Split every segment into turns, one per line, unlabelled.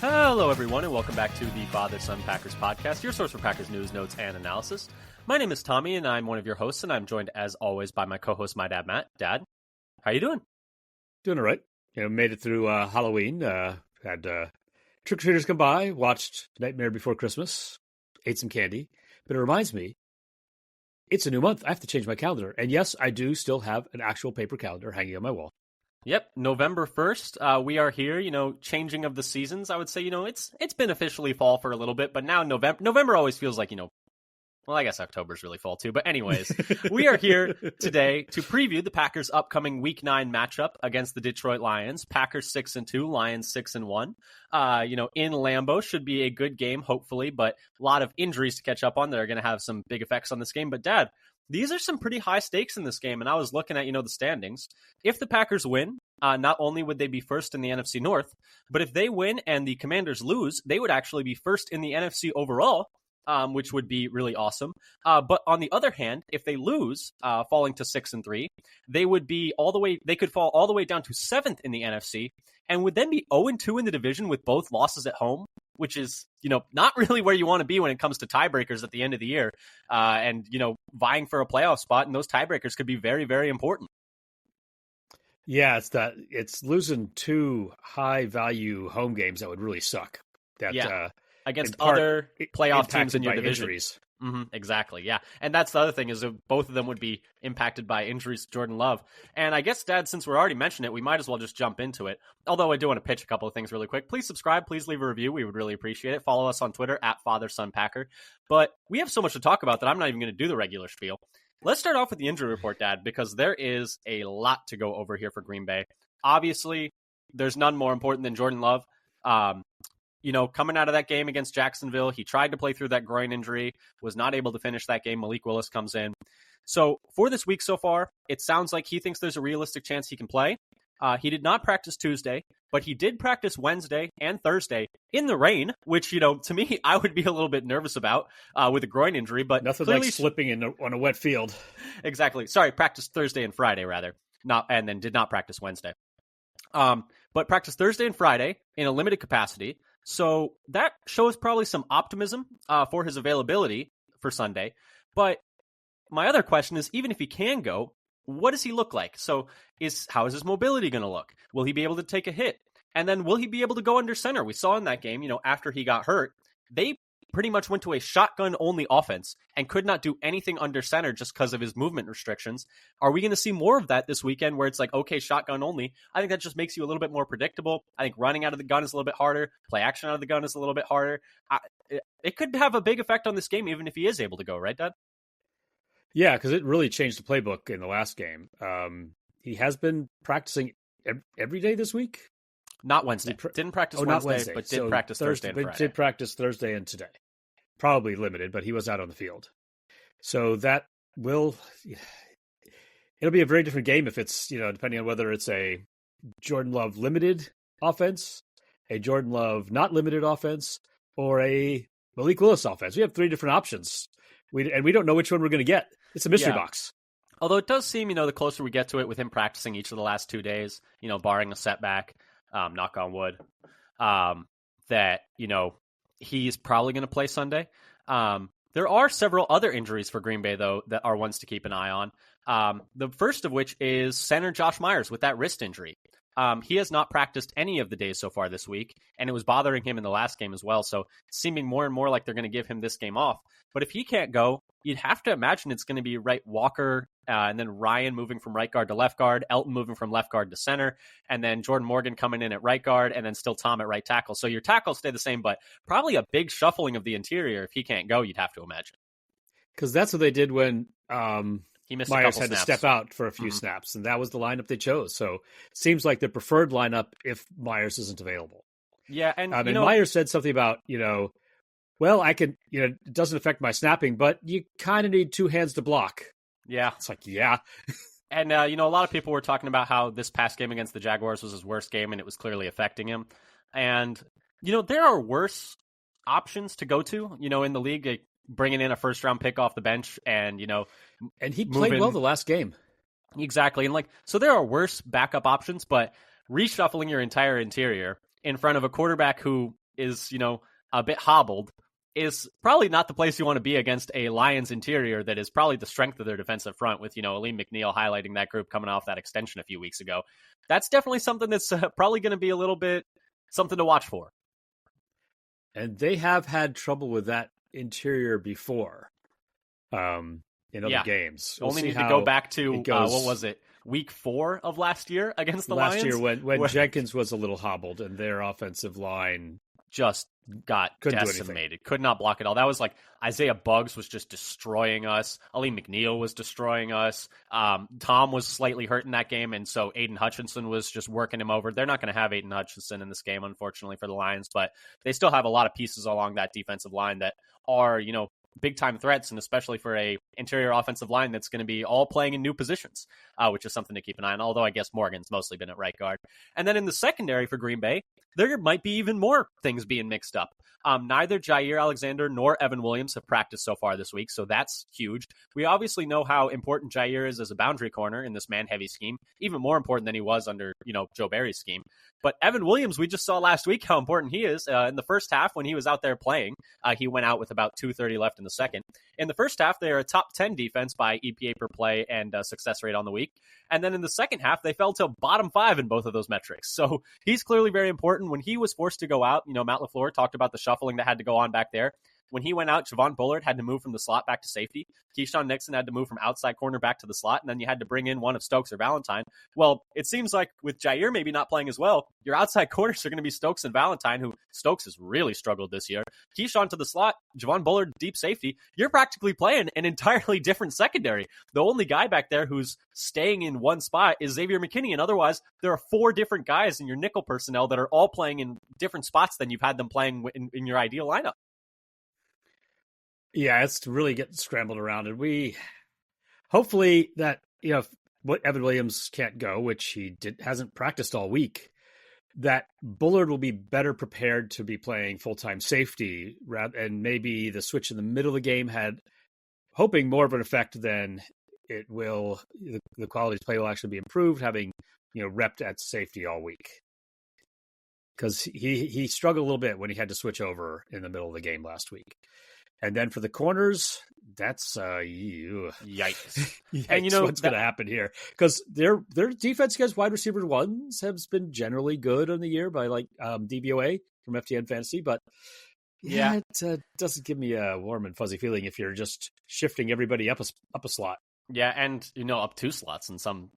Hello, everyone, and welcome back to the Father-Son Packers podcast, your source for Packers news, notes, and analysis. My name is Tommy, and I'm one of your hosts, and I'm joined, as always, by my co-host, my dad, Matt. Dad, how you doing?
Doing all right. Made it through Halloween. Had trick-or-treaters come by, watched Nightmare Before Christmas, ate some candy. But it reminds me, it's a new month. I have to change my calendar. And yes, I do still have an actual paper calendar hanging on my wall.
Yep, November 1st, we are here, changing of the seasons. I would say, it's been officially fall for a little bit, but now November always feels like, well, I guess October's really fall too. But anyways, we are here today to preview the Packers' upcoming Week 9 matchup against the Detroit Lions. Packers 6-2, Lions 6-1. In Lambeau should be a good game, hopefully, but a lot of injuries to catch up on that are going to have some big effects on this game. But Dad, these are some pretty high stakes in this game, and I was looking at, the standings. If the Packers win, not only would they be first in the NFC North, but if they win and the Commanders lose, they would actually be first in the NFC overall, which would be really awesome. But on the other hand, if they lose, falling to 6-3, they could fall all the way down to 7th in the NFC, and would then be 0-2 in the division with both losses at home, which is, not really where you want to be when it comes to tiebreakers at the end of the year, and vying for a playoff spot, and those tiebreakers could be very, very important.
Yeah, it's losing two high-value home games that would really suck.
Against other playoff teams in your division.
Injuries.
Mm-hmm, exactly, yeah. And that's the other thing, is both of them would be impacted by injuries to Jordan Love. And I guess, Dad, since we're already mentioned it, we might as well just jump into it. Although I do want to pitch a couple of things really quick. Please subscribe. Please leave a review. We would really appreciate it. Follow us on Twitter at FatherSonPacker. But we have so much to talk about that I'm not even going to do the regular spiel. Let's start off with the injury report, Dad, because there is a lot to go over here for Green Bay. Obviously, there's none more important than Jordan Love. Coming out of that game against Jacksonville, he tried to play through that groin injury, was not able to finish that game. Malik Willis comes in. So for this week so far, it sounds like he thinks there's a realistic chance he can play. He did not practice Tuesday, but he did practice Wednesday and Thursday in the rain, which, to me, I would be a little bit nervous about with a groin injury. But
nothing like slipping on a wet field.
Exactly. Sorry, practiced Thursday and Friday, rather. And then did not practice Wednesday. But practiced Thursday and Friday in a limited capacity. So that shows probably some optimism for his availability for Sunday. But my other question is, even if he can go, what does he look like? So how is his mobility going to look? Will he be able to take a hit? And then will he be able to go under center? We saw in that game, after he got hurt, they pretty much went to a shotgun-only offense and could not do anything under center just because of his movement restrictions. Are we going to see more of that this weekend where it's like, okay, shotgun only? I think that just makes you a little bit more predictable. I think running out of the gun is a little bit harder. Play action out of the gun is a little bit harder. It could have a big effect on this game, even if he is able to go, right, Dad?
Yeah, because it really changed the playbook in the last game. He has been practicing every day this week.
Not Wednesday. Didn't practice Wednesday, but did practice Thursday and Friday.
Did practice Thursday and today. Probably limited, but he was out on the field. So that it'll be a very different game if it's, depending on whether it's a Jordan Love limited offense, a Jordan Love not limited offense, or a Malik Willis offense. We have three different options. We don't know which one we're going to get. It's a mystery box.
Although it does seem, the closer we get to it with him practicing each of the last 2 days, barring a setback, knock on wood, that, he's probably going to play Sunday. There are several other injuries for Green Bay, though, that are ones to keep an eye on. The first of which is center Josh Myers with that wrist injury. He has not practiced any of the days so far this week, and it was bothering him in the last game as well. So it's seeming more and more like they're going to give him this game off. But if he can't go, you'd have to imagine it's going to be right Walker, and then Ryan moving from right guard to left guard, Elton moving from left guard to center, and then Jordan Morgan coming in at right guard, and then still Tom at right tackle. So your tackles stay the same, but probably a big shuffling of the interior if he can't go, you'd have to imagine.
Because that's what they did when
he missed
Myers had
snaps.
to step out for a few snaps, and that was the lineup they chose. So it seems like the preferred lineup if Myers isn't available.
Yeah, and
Myers said something about, well, I can, it doesn't affect my snapping, but you kind of need two hands to block.
Yeah.
It's like, yeah.
And, a lot of people were talking about how this past game against the Jaguars was his worst game, and it was clearly affecting him. And, there are worse options to go to, in the league, like bringing in a first-round pick off the bench and,
And he played well the last game.
Exactly. And, so there are worse backup options, but reshuffling your entire interior in front of a quarterback who is, a bit hobbled, is probably not the place you want to be against a Lions interior that is probably the strength of their defensive front, with, Aleem McNeil highlighting that group coming off that extension a few weeks ago. That's definitely something that's probably going to be a little bit something to watch for.
And they have had trouble with that interior before in other games.
We'll only need to go back to, what was it, week 4 of last year against the Lions?
Last year when Jenkins was a little hobbled and their offensive line
just got decimated. Could not block it all. That was like Isaiah Buggs was just destroying us. Aleem McNeil was destroying us. Tom was slightly hurt in that game, and so Aiden Hutchinson was just working him over. They're not going to have Aiden Hutchinson in this game, unfortunately, for the Lions, but they still have a lot of pieces along that defensive line that are, big-time threats, and especially for a interior offensive line that's going to be all playing in new positions, which is something to keep an eye on, although I guess Morgan's mostly been at right guard. And then in the secondary for Green Bay, there might be even more things being mixed up. Neither Jair Alexander nor Evan Williams have practiced so far this week, so that's huge. We obviously know how important Jair is as a boundary corner in this man-heavy scheme, even more important than he was under, Joe Barry's scheme. But Evan Williams, we just saw last week how important he is. In the first half, when he was out there playing, he went out with about 2:30 left in the second. In the first half, they are a top 10 defense by EPA per play and success rate on the week. And then in the second half, they fell to bottom 5 in both of those metrics. So he's clearly very important. When he was forced to go out, Matt LaFleur talked about the shuffling that had to go on back there. When he went out, Javon Bullard had to move from the slot back to safety. Keyshawn Nixon had to move from outside corner back to the slot, and then you had to bring in one of Stokes or Valentine. Well, it seems like with Jair maybe not playing as well, your outside corners are going to be Stokes and Valentine, who Stokes has really struggled this year. Keyshawn to the slot, Javon Bullard deep safety. You're practically playing an entirely different secondary. The only guy back there who's staying in one spot is Xavier McKinney, and otherwise there are 4 different guys in your nickel personnel that are all playing in different spots than you've had them playing in your ideal lineup.
Yeah, it's really getting scrambled around, and we hopefully that what Evan Williams can't go, which he hasn't practiced all week, that Bullard will be better prepared to be playing full-time safety, and maybe the switch in the middle of the game had hoping more of an effect than it will. The quality of play will actually be improved, having repped at safety all week, because he struggled a little bit when he had to switch over in the middle of the game last week. And then for the corners, that's
yikes.
And what's going to happen here? Because their defense against wide receiver ones has been generally good on the year by DVOA from FTN Fantasy, but it doesn't give me a warm and fuzzy feeling if you're just shifting everybody up a slot.
Yeah, and up 2 slots in some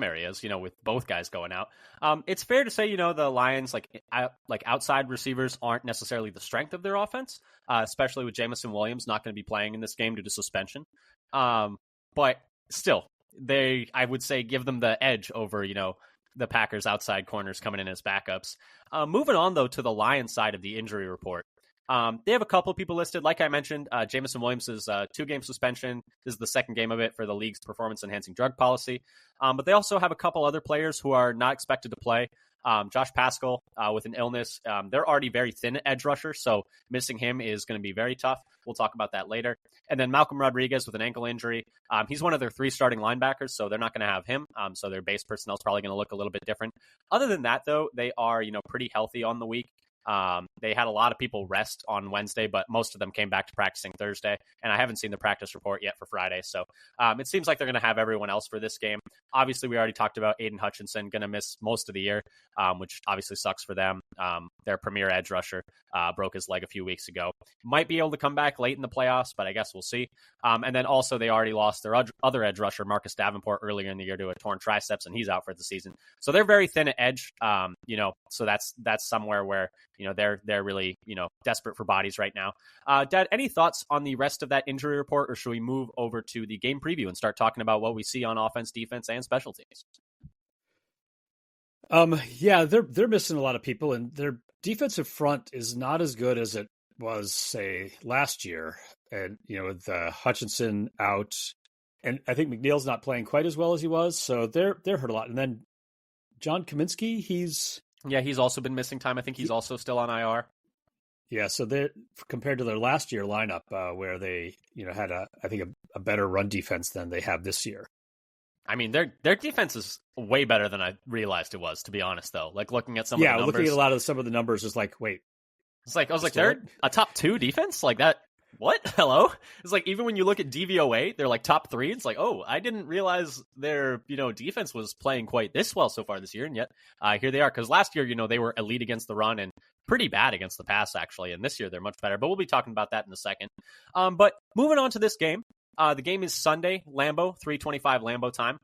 areas, with both guys going out. It's fair to say, the Lions outside receivers aren't necessarily the strength of their offense, especially with Jamison Williams not going to be playing in this game due to suspension. But still, I would say, give them the edge over the Packers outside corners coming in as backups. Moving on though to the Lions side of the injury report. They have a couple of people listed. Like I mentioned, Jamison Williams is 2-game suspension. This is the second game of it for the league's performance-enhancing drug policy. But they also have a couple other players who are not expected to play. Josh Paschal with an illness. They're already very thin edge rusher, so missing him is going to be very tough. We'll talk about that later. And then Malcolm Rodriguez with an ankle injury. He's one of their 3 starting linebackers, so they're not going to have him. So their base personnel is probably going to look a little bit different. Other than that, though, they are pretty healthy on the week. They had a lot of people rest on Wednesday, but most of them came back to practicing Thursday, and I haven't seen the practice report yet for Friday. So it seems like they're going to have everyone else for this game. Obviously, we already talked about Aiden Hutchinson going to miss most of the year, which obviously sucks for them. Their premier edge rusher broke his leg a few weeks ago. Might be able to come back late in the playoffs, but I guess we'll see. And then also they already lost their other edge rusher, Marcus Davenport, earlier in the year to a torn triceps, and he's out for the season. So they're very thin at edge, so that's somewhere where they're really desperate for bodies right now. Dad, any thoughts on the rest of that injury report, or should we move over to the game preview and start talking about what we see on offense, defense, and special teams?
They're missing a lot of people, and their defensive front is not as good as it was, say, last year. And with Hutchinson out, and I think McNeil's not playing quite as well as he was, so they're hurt a lot. And then John Kaminsky, he's
also been missing time. I think he's also still on IR.
Yeah, so they're compared to their last year lineup, where they had a better run defense than they have this year.
I mean, their defense is way better than I realized it was, to be honest, though. Like looking at some of the numbers.
Looking at some of the numbers is like, wait,
It's like, I was like,
Still
they're a top 2 defense? Like that? What? Hello? It's like, even when you look at DVOA, they're like top 3. It's like, oh, I didn't realize their, defense was playing quite this well so far this year. And yet, here they are. Because last year, they were elite against the run and pretty bad against the pass, actually. And this year, they're much better. But we'll be talking about that in a second. But moving on to this game. The game is Sunday, Lambeau, 3:25 Lambeau time.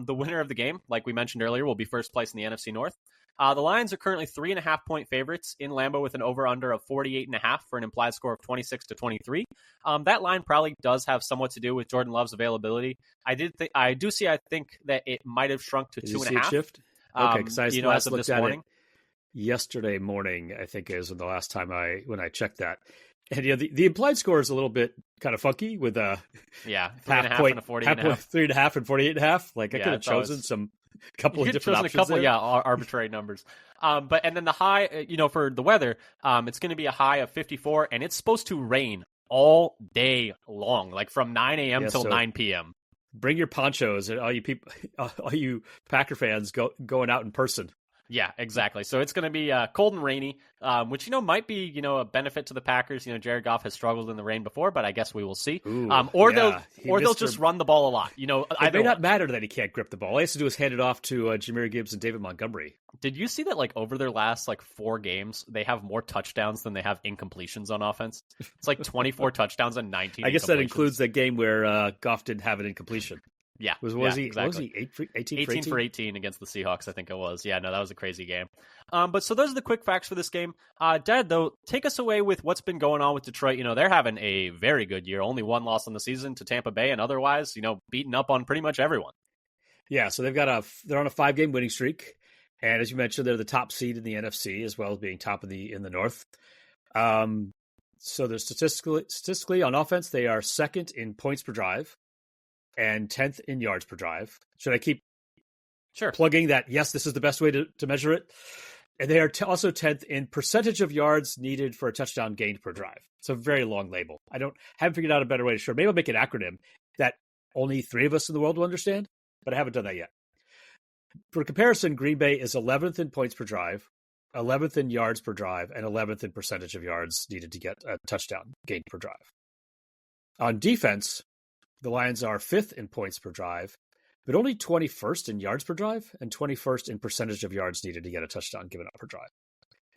The winner of the game, like we mentioned earlier, will be first place in the NFC North. The Lions are currently 3.5-point favorites in Lambeau with an over-under of 48.5 for an implied score of 26-23. That line probably does have somewhat to do with Jordan Love's availability. I think that it might have shrunk to 2.5.
Shift? Okay, because I
as of this morning.
Yesterday morning, I think is the last time when I checked that. And the implied score is a little bit kind of funky with a
3.5 and a 48.5.
3.5 and 48.5. Like I could have chosen some couple of different options.
Arbitrary numbers. And then the high, for the weather, it's going to be a high of 54, and it's supposed to rain all day long, like from 9 a.m. till 9 p.m.
Bring your ponchos, and all you Packer fans going out in person.
Yeah, exactly. So it's going to be cold and rainy, which, might be, a benefit to the Packers. Jared Goff has struggled in the rain before, but I guess we will see. They'll just run the ball a lot.
It may not matter that he can't grip the ball. All he has to do is hand it off to Jahmyr Gibbs and David Montgomery.
Did you see that, like, over their last, 4 games, they have more touchdowns than they have incompletions on offense? It's like 24 touchdowns and 19
I guess that includes the game where Goff didn't have an incompletion.
Yeah.
Exactly.
What was he, 18 for 18 against the Seahawks, I think it was. Yeah, no, that was a crazy game. But so those are the quick facts for this game. Dad, though, take us away with what's been going on with Detroit. They're having a very good year. Only 1 loss on the season to Tampa Bay, and otherwise, beating up on pretty much everyone. Yeah, so they're on a 5-game winning streak. And as you mentioned, they're the top seed in the NFC as well as being top in the North. So they're statistically on offense, they are second in points per drive and 10th in yards per drive. Should I keep plugging that? Yes, this is the best way to measure it. And they are also 10th in percentage of yards needed for a touchdown gained per drive. It's a very long label. Haven't figured out a better way to show. Maybe I'll make an acronym that only 3 of us in the world will understand, but I haven't done that yet. For comparison, Green Bay is 11th in points per drive, 11th in yards per drive, and 11th in percentage of yards needed to get a touchdown gained per drive. On defense, the Lions are 5th in points per drive, but only 21st in yards per drive and 21st in percentage of yards needed to get a touchdown given up per drive.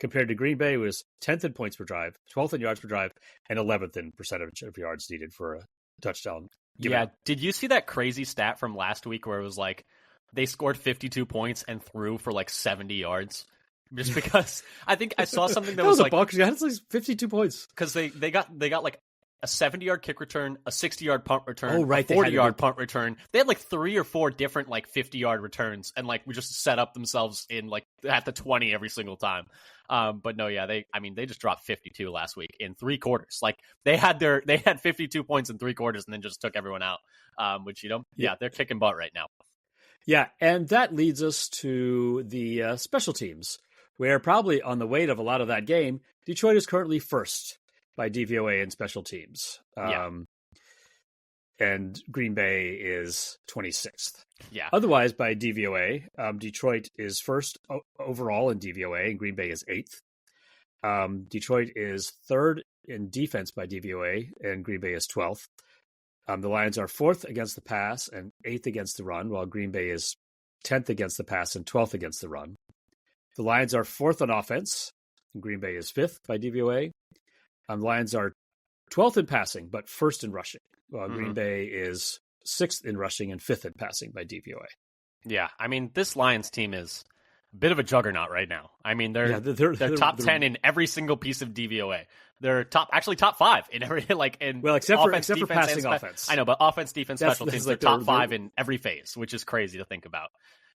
Compared to Green Bay, who was 10th in points per drive, 12th in yards per drive, and 11th in percentage of yards needed for a touchdown given up. Did you see that crazy stat from last week where it was like they scored 52 points and threw for like 70 yards? Just because I think I saw something that was like, it's like 52 points because they got like a 70-yard kick return, a 60-yard punt return, a 40-yard punt return. They had like 3 or 4 different like 50-yard returns, and like we just set up themselves in like at the 20 every single time. But no, yeah, they just dropped 52 last week in 3 quarters. Like they had 52 points in 3 quarters and then just took everyone out. Which they're kicking butt right now. Yeah, and that leads us to the special teams, where probably on the weight of a lot of that game, Detroit is currently first by DVOA in special teams. And Green Bay is 26th. Yeah. Otherwise, by DVOA, Detroit is first overall in DVOA, and Green Bay is 8th. Detroit is 3rd in defense by DVOA, and Green Bay is 12th. The Lions are 4th against the pass and 8th against the run, while Green Bay is 10th against the pass and 12th against the run. The Lions are 4th on offense, and Green Bay is 5th by DVOA. The Lions are 12th in passing, but 1st in rushing, while Green Bay is 6th in rushing and 5th in passing by DVOA. Yeah, this Lions team is a bit of a juggernaut right now. They're top 10 in every single piece of DVOA. They're top 5 in every except for passing offense. I know, but offense, defense, special teams, they're top 5 in every phase, which is crazy to think about.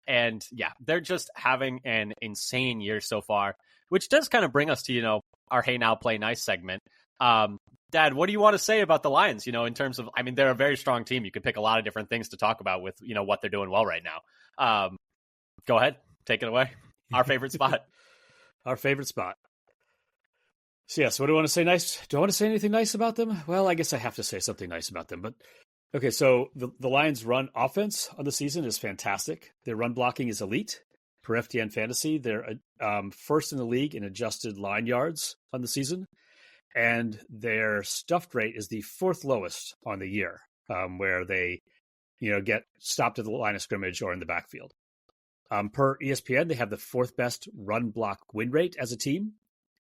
And yeah, they're just having an insane year so far, which does kind of bring us to, our Hey Now Play Nice segment. Dad, what do you want to say about the Lions, in terms of, they're a very strong team. You could pick a lot of different things to talk about with, what they're doing well right now. Go ahead. Take it away. Our favorite spot. Our favorite spot. So yes, what do I want to say nice? Do I want to say anything nice about them? Well, I guess I have to say something nice about them, but okay, so the Lions' run offense on the season is fantastic. Their run blocking is elite.
per FTN Fantasy. They're first in the league in adjusted line yards on the season, and their stuffed rate is the fourth lowest on the year, where they get stopped at the line of scrimmage or in the backfield. Per ESPN, they have the fourth best run block win rate as a team.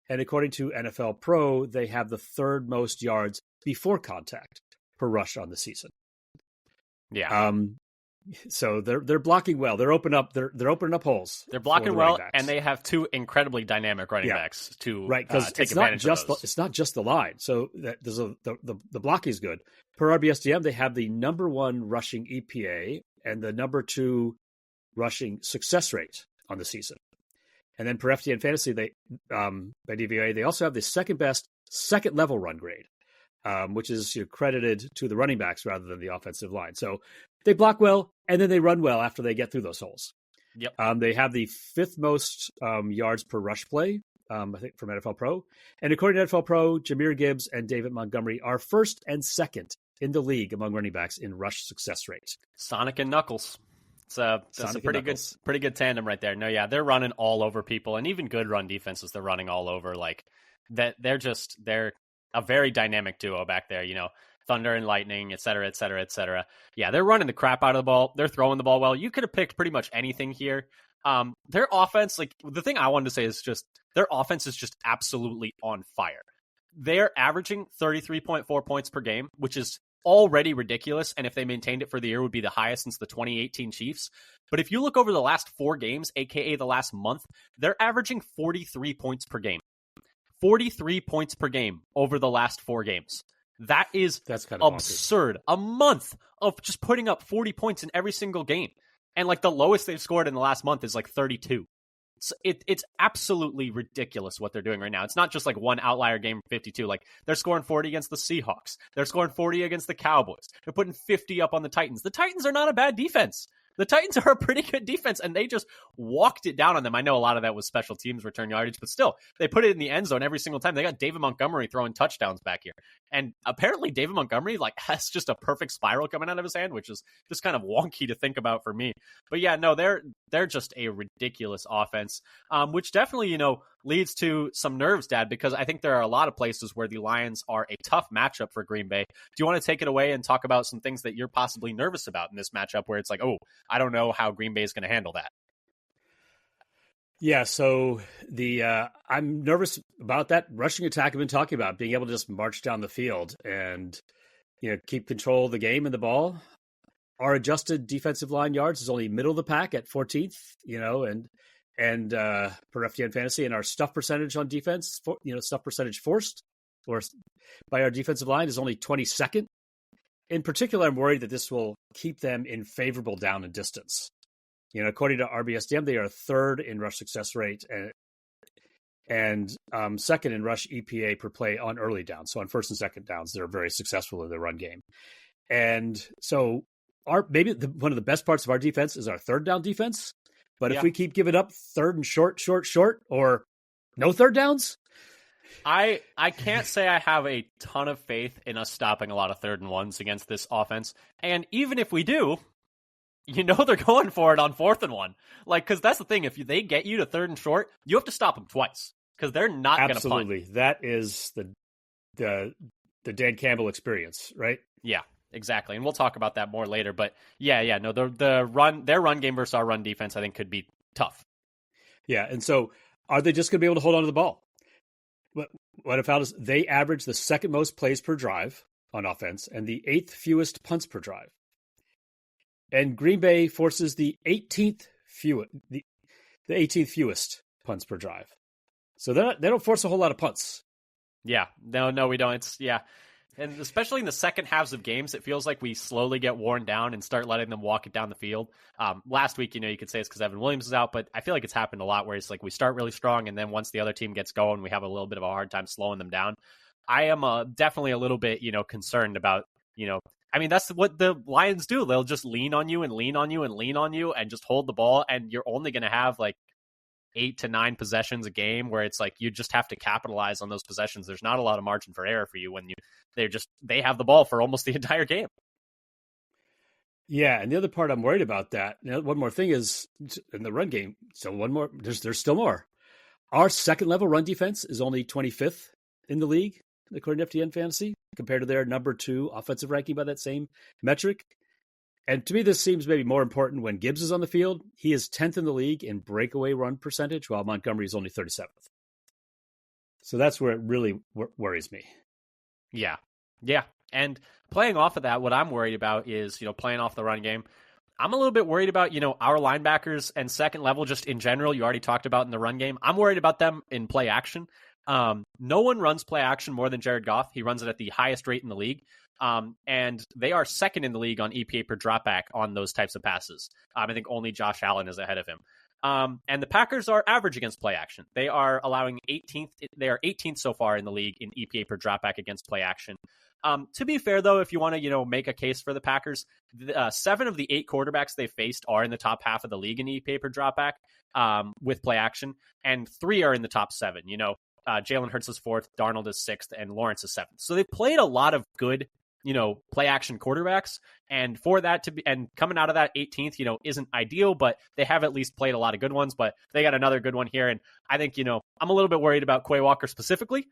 And according to NFL Pro, they have the third most yards before contact per rush on the season.
Yeah.
So they're blocking well. They're opening up holes.
They're blocking well, and they have two incredibly dynamic running backs to take advantage of those.
It's not just the line. So there's the blocking is good. Per RBSDM, they have the number one rushing EPA and the number two rushing success rate on the season. And then per FTN Fantasy, by DVOA, they also have the second best second level run grade, which is credited to the running backs rather than the offensive line. So they block well, and then they run well after they get through those holes.
Yep.
They have the fifth most yards per rush play, I think, from NFL Pro. And according to NFL Pro, Jahmyr Gibbs and David Montgomery are first and second in the league among running backs in rush success rate.
Sonic and Knuckles. That's a pretty good tandem right there. No, yeah, they're running all over people, and even good run defenses, they're running all over. Like that, they're a very dynamic duo back there. Thunder and lightning, et cetera, et cetera, et cetera. Yeah, they're running the crap out of the ball. They're throwing the ball well. You could have picked pretty much anything here. Their offense, like the thing I wanted to say is just their offense is just absolutely on fire. They're averaging 33.4 points per game, which is already ridiculous, and if they maintained it for the year, would be the highest since the 2018 Chiefs. But if you look over the last 4 games, aka the last month, they're averaging 43 points per game. 43 points per game over the last 4 games. That's kind of absurd. A month of just putting up 40 points in every single game. And like the lowest they've scored in the last month is like 32. It's absolutely ridiculous what they're doing right now. It's not just like one outlier game 52. Like they're scoring 40 against the Seahawks. They're scoring 40 against the Cowboys. They're putting 50 up on the Titans. The Titans are not a bad defense. The Titans are a pretty good defense, and they just walked it down on them. I know a lot of that was special teams return yardage, but still, they put it in the end zone every single time. They got David Montgomery throwing touchdowns back here. And apparently David Montgomery has just a perfect spiral coming out of his hand, which is just kind of wonky to think about for me. But yeah, no, they're just a ridiculous offense, which definitely, leads to some nerves, Dad, because I think there are a lot of places where the Lions are a tough matchup for Green Bay. Do you want to take it away and talk about some things that you're possibly nervous about in this matchup where it's like, oh, I don't know how Green Bay is going to handle that?
Yeah, so I'm nervous about that rushing attack I've been talking about, being able to just march down the field and keep control of the game and the ball. Our adjusted defensive line yards is only middle of the pack at 14th, and per FTN Fantasy, and our stuff percentage on defense, stuff percentage forced or by our defensive line is only 22nd. In particular, I'm worried that this will keep them in favorable down and distance. According to RBSDM, they are third in rush success rate and second in rush EPA per play on early downs. So on first and second downs, they're very successful in the run game. And so one of the best parts of our defense is our third down defense. But if we keep giving up third and short, or no third downs,
I can't say I have a ton of faith in us stopping a lot of third and ones against this offense. And even if we do, they're going for it on 4th and 1. Like, because that's the thing. If they get you to third and short, you have to stop them twice because they're not going to punt.
Absolutely. That is the Dan Campbell experience, right?
Yeah. Exactly, and we'll talk about that more later. But no, their run game versus our run defense, I think, could be tough.
Yeah, and so are they just going to be able to hold on to the ball? What I found is they average the second most plays per drive on offense and the 8th fewest punts per drive. And Green Bay forces the 18th fewest punts per drive. So they don't force a whole lot of punts.
Yeah, no, we don't. And especially in the second halves of games, it feels like we slowly get worn down and start letting them walk it down the field. Last week, you could say it's because Evan Williams is out, but I feel like it's happened a lot where it's like we start really strong, and then once the other team gets going, we have a little bit of a hard time slowing them down. I am definitely a little bit, concerned about, that's what the Lions do. They'll just lean on you and lean on you and lean on you and just hold the ball, and you're only going to have like 8 to 9 possessions a game where it's like you just have to capitalize on those possessions. There's not a lot of margin for error for you when they have the ball for almost the entire game.
Yeah, and the other part I'm worried about that. One more thing is in the run game. So one more. There's still more. Our second level run defense is only 25th in the league, according to FTN Fantasy, compared to their number 2 offensive ranking by that same metric. And to me, this seems maybe more important when Gibbs is on the field. He is 10th in the league in breakaway run percentage, while Montgomery is only 37th. So that's where it really worries me.
Yeah. Yeah. And playing off of that, what I'm worried about is, playing off the run game. I'm a little bit worried about, our linebackers and second level just in general. You already talked about in the run game. I'm worried about them in play action. No one runs play action more than Jared Goff. He runs it at the highest rate in the league. And they are second in the league on EPA per dropback on those types of passes. I think only Josh Allen is ahead of him. And the Packers are average against play action. They are allowing 18th. They are 18th so far in the league in EPA per dropback against play action. To be fair, though, if you want to, make a case for the Packers, 7 of the 8 quarterbacks they faced are in the top half of the league in EPA per dropback with play action, and 3 are in the top 7. Jalen Hurts is 4th, Darnold is 6th, and Lawrence is 7th. So they've played a lot of good, play action quarterbacks, and for that to be, and coming out of that 18th, isn't ideal, but they have at least played a lot of good ones. But they got another good one here, and I think, I'm a little bit worried about Quay Walker specifically.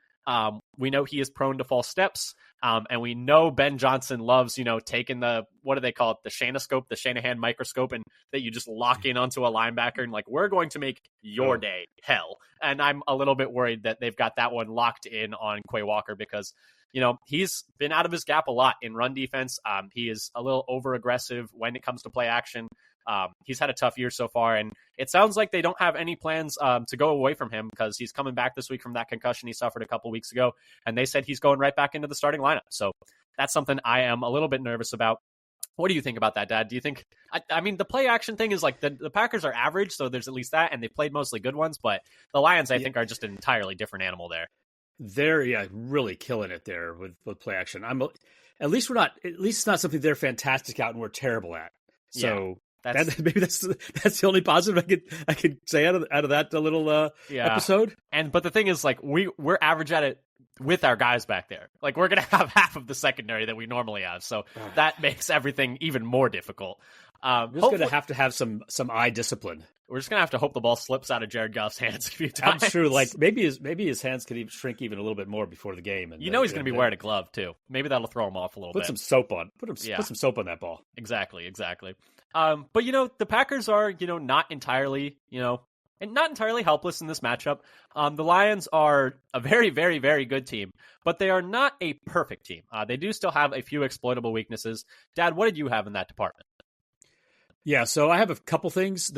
We know he is prone to false steps. And we know Ben Johnson loves, taking the, what do they call it? The Shanahan the Shanahan microscope, and that you just lock in onto a linebacker and like, we're going to make your day hell. And I'm a little bit worried that they've got that one locked in on Quay Walker because, he's been out of his gap a lot in run defense. He is a little over aggressive when it comes to play action. He's had a tough year so far, and it sounds like they don't have any plans to go away from him because he's coming back this week from that concussion he suffered a couple weeks ago, and they said he's going right back into the starting lineup. So that's something I am a little bit nervous about. What do you think about that, Dad? Do you think, I mean, the play action thing is like the Packers are average, so there's at least that, and they've played mostly good ones, but the Lions, I think, are just an entirely different animal there.
They're really killing it there with play action. At least it's not something they're fantastic at and we're terrible at. So maybe that's the only positive I could say out of that little episode.
But the thing is, like, we're average at it with our guys back there. Like, we're gonna have half of the secondary that we normally have, so that makes everything even more difficult.
We're just gonna have to have some eye discipline.
We're just gonna have to hope the ball slips out of Jared Goff's hands a few times.
That's true. Like maybe his hands could even shrink even a little bit more before the game. And
he's gonna be wearing a glove too. Maybe that'll throw him off a little bit.
Put some soap on. Put some soap on that ball.
Exactly. But the Packers are not entirely and not entirely helpless in this matchup. The Lions are a very, very, very good team, but they are not a perfect team. They do still have a few exploitable weaknesses. Dad, what did you have in that department?
Yeah, so I have a couple things.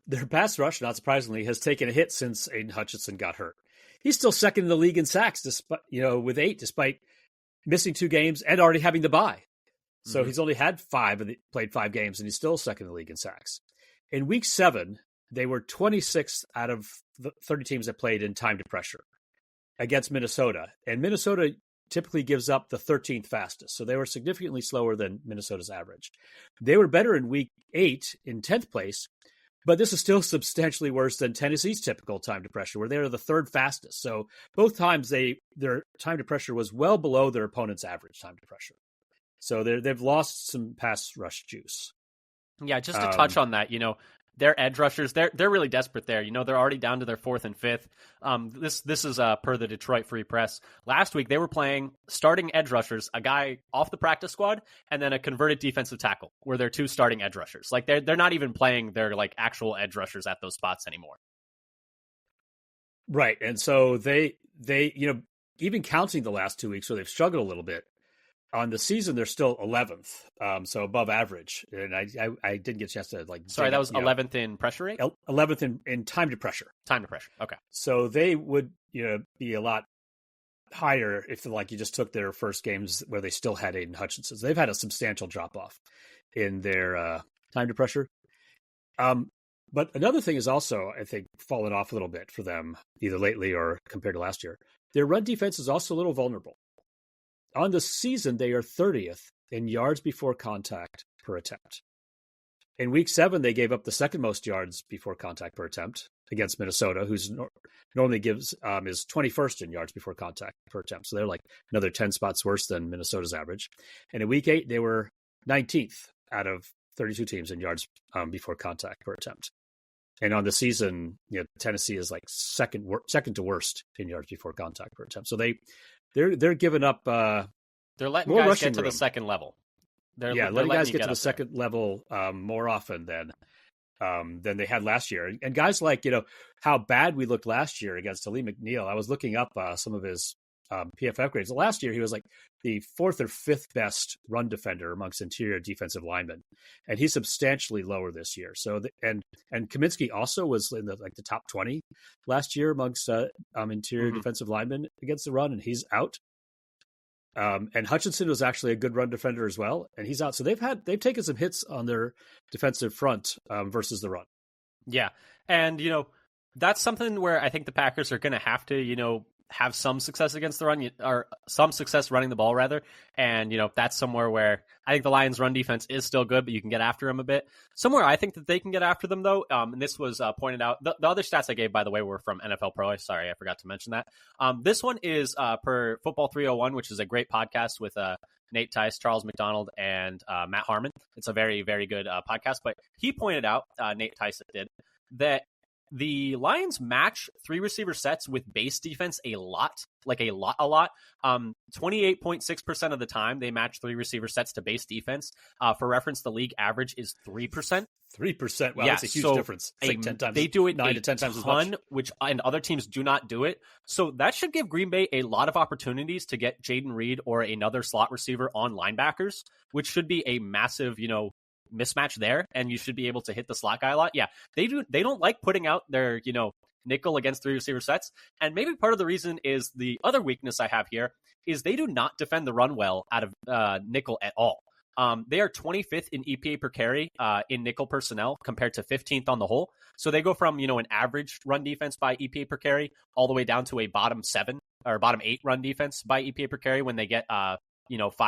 Their pass rush, not surprisingly, has taken a hit since Aiden Hutchinson got hurt. He's still second in the league in sacks, despite with 8, despite missing 2 games and already having the bye. So he's only had played 5 games, and he's still second in the league in sacks. In week 7, they were 26th out of the 30 teams that played in time to pressure against Minnesota. And Minnesota typically gives up the 13th fastest. So they were significantly slower than Minnesota's average. They were better in week 8 in 10th place, but this is still substantially worse than Tennessee's typical time to pressure, where they are the 3rd fastest. So both times their time to pressure was well below their opponent's average time to pressure. So they've lost some pass rush juice.
Yeah, just to touch on that, their edge rushers, they're really desperate there. They're already down to their 4th and 5th. This is per the Detroit Free Press. Last week they were playing starting edge rushers, a guy off the practice squad, and then a converted defensive tackle, were their 2 starting edge rushers. Like they're not even playing their like actual edge rushers at those spots anymore.
Right, and so they even counting the last 2 weeks where they've struggled a little bit. On the season, they're still 11th, so above average. And I didn't get a chance to
Sorry, that was 11th in pressure rate?
11th in time to pressure.
Time to pressure, okay.
So they would be a lot higher if you just took their first games where they still had Aiden Hutchinson. So they've had a substantial drop-off in their time to pressure. But another thing is also, I think, fallen off a little bit for them, either lately or compared to last year. Their run defense is also a little vulnerable. On the season, they are 30th in yards before contact per attempt. In week 7, they gave up the 2nd most yards before contact per attempt against Minnesota, who's normally is 21st in yards before contact per attempt. So they're like another 10 spots worse than Minnesota's average. And in week 8, they were 19th out of 32 teams in yards before contact per attempt. And on the season, Tennessee is like second to worst in yards before contact per attempt. So they're giving up.
They're letting
more
guys get to
room.
the second level.
They're letting guys get to the second level more often than they had last year. And guys like how bad we looked last year against Talim McNeil. I was looking up some of his PFF grades. Last year, he was like the fourth or fifth best run defender amongst interior defensive linemen, and he's substantially lower this year. So, and Kaminsky also was in the top 20 last year amongst interior defensive linemen against the run, and he's out. And Hutchinson was actually a good run defender as well, and he's out. So they've taken some hits on their defensive front versus the run. Yeah,
and that's something where I think the Packers are going to have to have some success against the run, or some success running the ball rather. And, that's somewhere where I think the Lions run defense is still good, but you can get after them a bit. Somewhere I think that they can get after them though. And this was pointed out. The other stats I gave, by the way, were from NFL Pro. Sorry, I forgot to mention that. This one is per Football 301, which is a great podcast with Nate Tice, Charles McDonald, and Matt Harmon. It's a very, very good podcast, but he pointed out, Nate Tice did, that the Lions match three receiver sets with base defense a lot. 28.6% of the time they match three receiver sets to base defense. For reference, the league average is 3%.
3%. Wow, that's a huge difference. It's like 10 times.
They do it
9 to 10 times as much.
And other teams do not do it. So that should give Green Bay a lot of opportunities to get Jaden Reed or another slot receiver on linebackers, which should be a massive, mismatch there, and you should be able to hit the slot guy a lot. Yeah, they don't like putting out their nickel against three receiver sets, and maybe part of the reason is the other weakness I have here is they do not defend the run well out of nickel at all. They are 25th in EPA per carry in nickel personnel compared to 15th on the whole. So they go from an average run defense by EPA per carry all the way down to a bottom 7 or bottom 8 run defense by EPA per carry when they get 5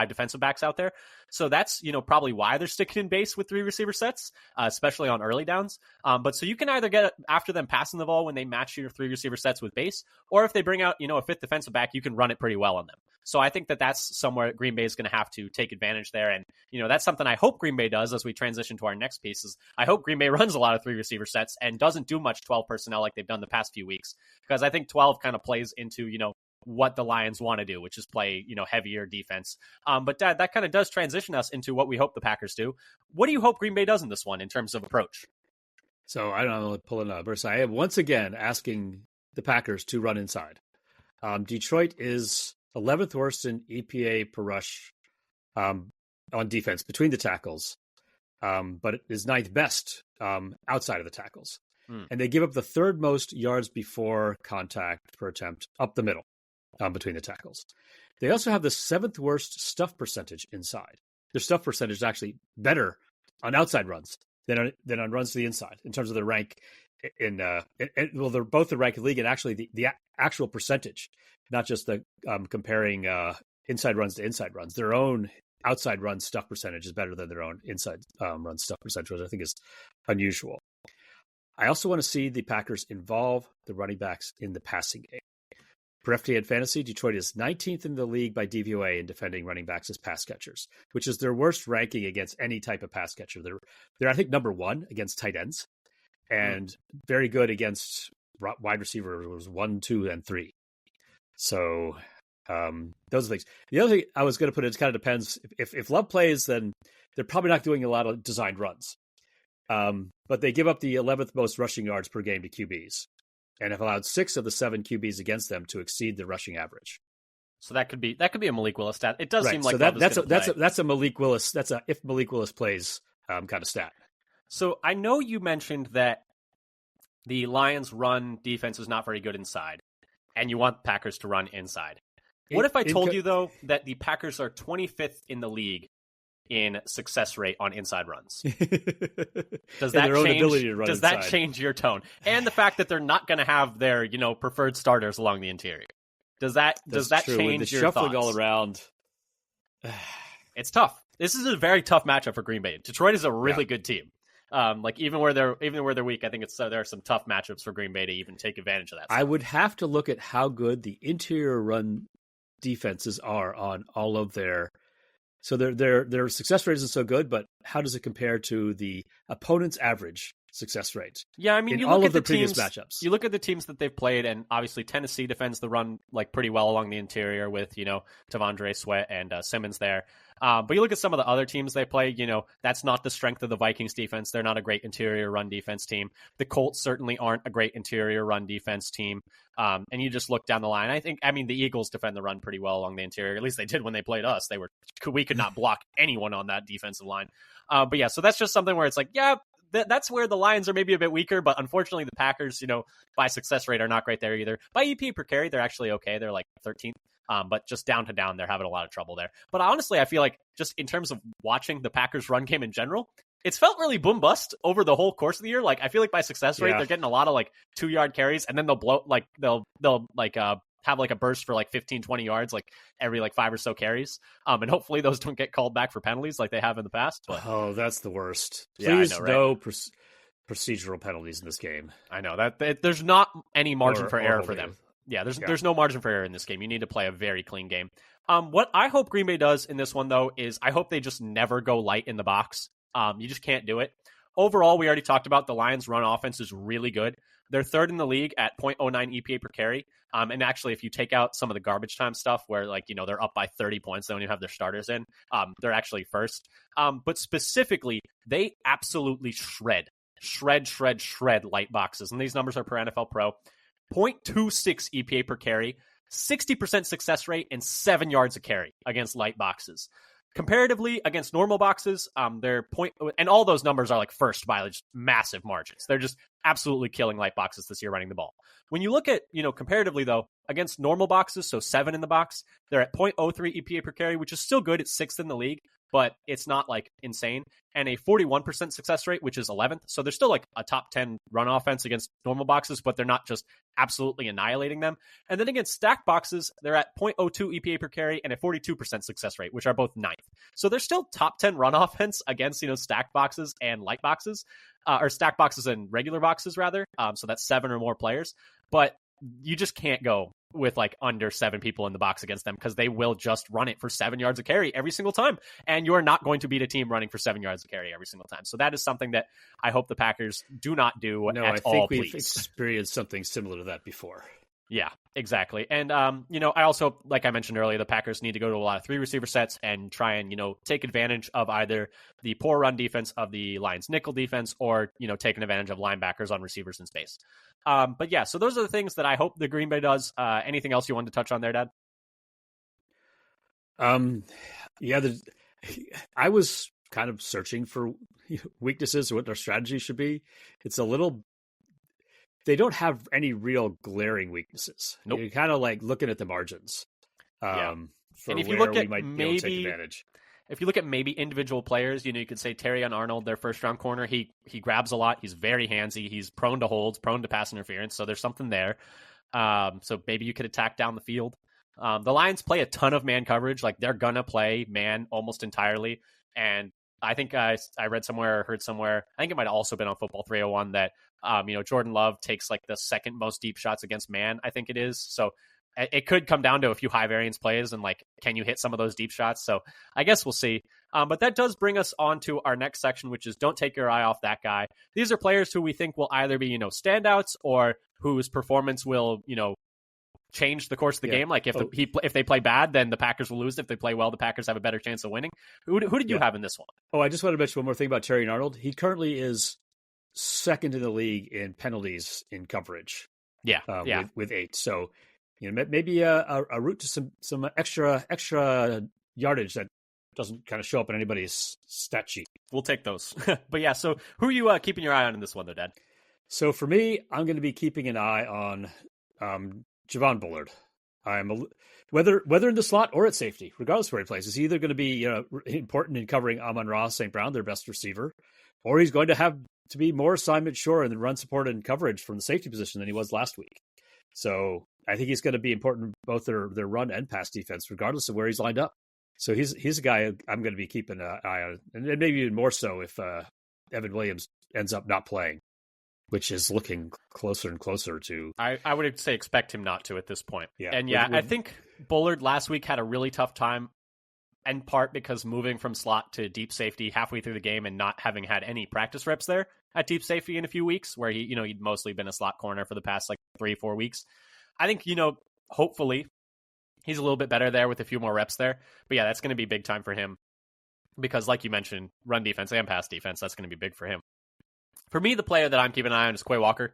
defensive backs out there. So that's, probably why they're sticking in base with three receiver sets, especially on early downs. But so you can either get after them passing the ball when they match your three receiver sets with base, or if they bring out, a fifth defensive back, you can run it pretty well on them. So I think that that's somewhere Green Bay is going to have to take advantage there. And, that's something I hope Green Bay does as we transition to our next pieces. I hope Green Bay runs a lot of three receiver sets and doesn't do much 12 personnel like they've done the past few weeks, because I think 12 kind of plays into, what the Lions want to do, which is play, heavier defense. But Dad, that kind of does transition us into what we hope the Packers do. What do you hope Green Bay does in this one in terms of approach?
So I don't know, pulling up. I am once again asking the Packers to run inside. Detroit is 11th worst in EPA per rush on defense between the tackles, but it is 9th best outside of the tackles. And they give up the 3rd most yards before contact per attempt up the middle. Between the tackles. They also have the 7th worst stuff percentage inside. Their stuff percentage is actually better on outside runs than on runs to the inside in terms of the rank they're both the rank in the league, and actually the actual percentage, not just the comparing inside runs to inside runs. Their own outside run stuff percentage is better than their own inside run stuff percentage, which I think is unusual. I also want to see the Packers involve the running backs in the passing game. For FTN Fantasy, Detroit is 19th in the league by DVOA in defending running backs as pass catchers, which is their worst ranking against any type of pass catcher. They're I think, number 1 against tight ends, and very good against wide receivers 1, 2, and 3. So those are things. The other thing I was going to put, it kind of depends. If Love plays, then they're probably not doing a lot of designed runs. But they give up the 11th most rushing yards per game to QBs, and have allowed 6 of the 7 QBs against them to exceed the rushing average.
So that could be a Malik Willis stat. It does seem like
so that's a Malik Willis. That's a if Malik Willis plays kind of stat.
So I know you mentioned that the Lions' run defense is not very good inside, and you want Packers to run inside. What if I told you though that the Packers are 25th in the league in success rate on inside runs? Does that change your tone? And the fact that they're not going to have their, preferred starters along the interior. Does that change your
shuffling
thoughts?
All around?
It's tough. This is a very tough matchup for Green Bay. Detroit is a really good team. Even where they're weak, I think there are some tough matchups for Green Bay to even take advantage of that.
I would have to look at how good the interior run defenses are on all of their So their success rate isn't so good, but how does it compare to the opponent's average success rate?
Yeah, I mean,
in
you
all
look
of
at
their
the
previous
teams.
matchups.
You look at the teams that they've played, and obviously Tennessee defends the run like pretty well along the interior with Tavondre Sweat and Simmons there. But you look at some of the other teams they play. That's not the strength of the Vikings defense. They're not a great interior run defense team. The Colts certainly aren't a great interior run defense team. And you just look down the line. The Eagles defend the run pretty well along the interior. At least they did when they played us. We could not block anyone on that defensive line. But yeah, so that's just something where it's like, yeah, that's where the Lions are maybe a bit weaker, but unfortunately the Packers, by success rate are not great there either. By EP per carry, they're actually okay. They're like 13th. But just down to down, they're having a lot of trouble there. But honestly, I feel like just in terms of watching the Packers run game in general, it's felt really boom bust over the whole course of the year. Like, I feel like by success rate, they're getting a lot of like 2-yard carries, and then they'll blow, like they'll have like a burst for like 15, 20 yards, like every like 5 or so carries. And hopefully those don't get called back for penalties like they have in the past. But
oh, that's the worst. Please,
yeah, I know, right?
No procedural penalties in this game.
I know that there's not any margin for error for them.
Yeah,
there's no margin for error in this game. You need to play a very clean game. What I hope Green Bay does in this one, though, is I hope they just never go light in the box. You just can't do it. Overall, we already talked about the Lions' run offense is really good. They're third in the league at 0.09 EPA per carry. And actually, if you take out some of the garbage time stuff where, they're up by 30 points, they don't even have their starters in, they're actually first. But specifically, they absolutely shred light boxes. And these numbers are per NFL Pro. 0.26 EPA per carry, 60% success rate, and 7 yards a carry against light boxes. Comparatively, against normal boxes, and all those numbers are like first by just massive margins. They're just absolutely killing light boxes this year running the ball. When you look at, comparatively though, against normal boxes, so 7 in the box, they're at 0.03 EPA per carry, which is still good. It's 6th in the league, but it's not like insane. And a 41% success rate, which is 11th. So they're still like a top 10 run offense against normal boxes, but they're not just absolutely annihilating them. And then against stacked boxes, they're at 0.02 EPA per carry and a 42% success rate, which are both 9th. So they're still top 10 run offense against, stacked boxes and light boxes, or stacked boxes and regular boxes rather. So that's 7 or more players. But you just can't go with like under 7 people in the box against them because they will just run it for 7 yards a carry every single time. And you're not going to beat a team running for 7 yards a carry every single time. So that is something that I hope the Packers do not do at all.
I think we've experienced something similar to that before.
Yeah, exactly. And, I also, like I mentioned earlier, the Packers need to go to a lot of 3 receiver sets and try and, take advantage of either the poor run defense of the Lions nickel defense or, taking advantage of linebackers on receivers in space. But yeah, so those are the things that I hope the Green Bay does. Anything else you wanted to touch on there, Dad?
I was kind of searching for weaknesses or what their strategy should be. They don't have any real glaring weaknesses.
Nope.
You're kind of like looking at the margins.
And if
you
look at
be able to take advantage.
If you look at maybe individual players, you could say Terrion Arnold, their first round corner, he grabs a lot. He's very handsy. He's prone to holds, prone to pass interference. So there's something there. So maybe you could attack down the field. The Lions play a ton of man coverage. Like they're going to play man almost entirely. And I think I read somewhere or heard somewhere, I think it might have also been on Football 301 that, Jordan Love takes like the second most deep shots against man, I think it is. So it could come down to a few high variance plays and like, can you hit some of those deep shots? So I guess we'll see. But that does bring us on to our next section, which is don't take your eye off that guy. These are players who we think will either be, standouts or whose performance will, change the course of the game. Like if they play bad, then the Packers will lose. If they play well, the Packers have a better chance of winning. Who did you have in this one?
Oh, I just want to mention one more thing about Terrion Arnold. He currently is second in the league in penalties in coverage.
Yeah,
with 8. So, maybe a route to some extra yardage that doesn't kind of show up in anybody's stat sheet.
We'll take those. But yeah, so who are you keeping your eye on in this one, though, Dad?
So for me, I'm going to be keeping an eye on Javon Bullard. Whether in the slot or at safety, regardless of where he plays, is either going to be important in covering Amon-Ra St. Brown, their best receiver, or he's going to have to be more assignment sure in the run support and coverage from the safety position than he was last week. So I think he's going to be important in both their run and pass defense, regardless of where he's lined up. So he's a guy I'm going to be keeping an eye on, and maybe even more so if Evan Williams ends up not playing, which is looking closer and closer to.
I would say expect him not to at this point.
Yeah.
And I think Bullard last week had a really tough time in part because moving from slot to deep safety halfway through the game and not having had any practice reps there at deep safety in a few weeks, where he'd mostly been a slot corner for the past like 3-4 weeks. I think, hopefully he's a little bit better there with a few more reps there. But yeah, that's going to be big time for him because, like you mentioned, run defense and pass defense, that's going to be big for him. For me, the player that I'm keeping an eye on is Quay Walker.